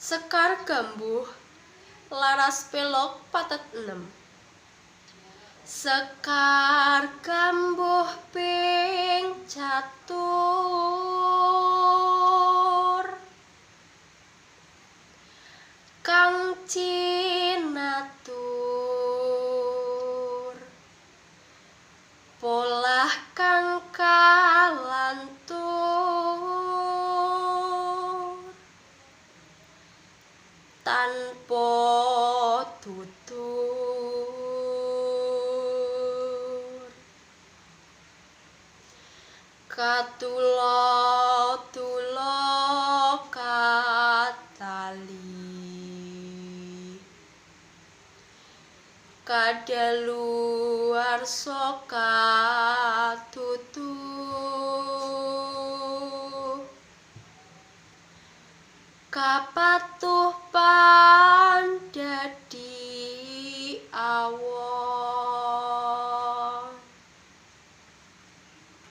Sekar Gambuh laras pelog patet 6. Sekar Gambuh ping catur kang cinatur polah kang kalantur tanpa tutur katula-tula katali kadaluwarsa katutuh kapatuh pandadi awo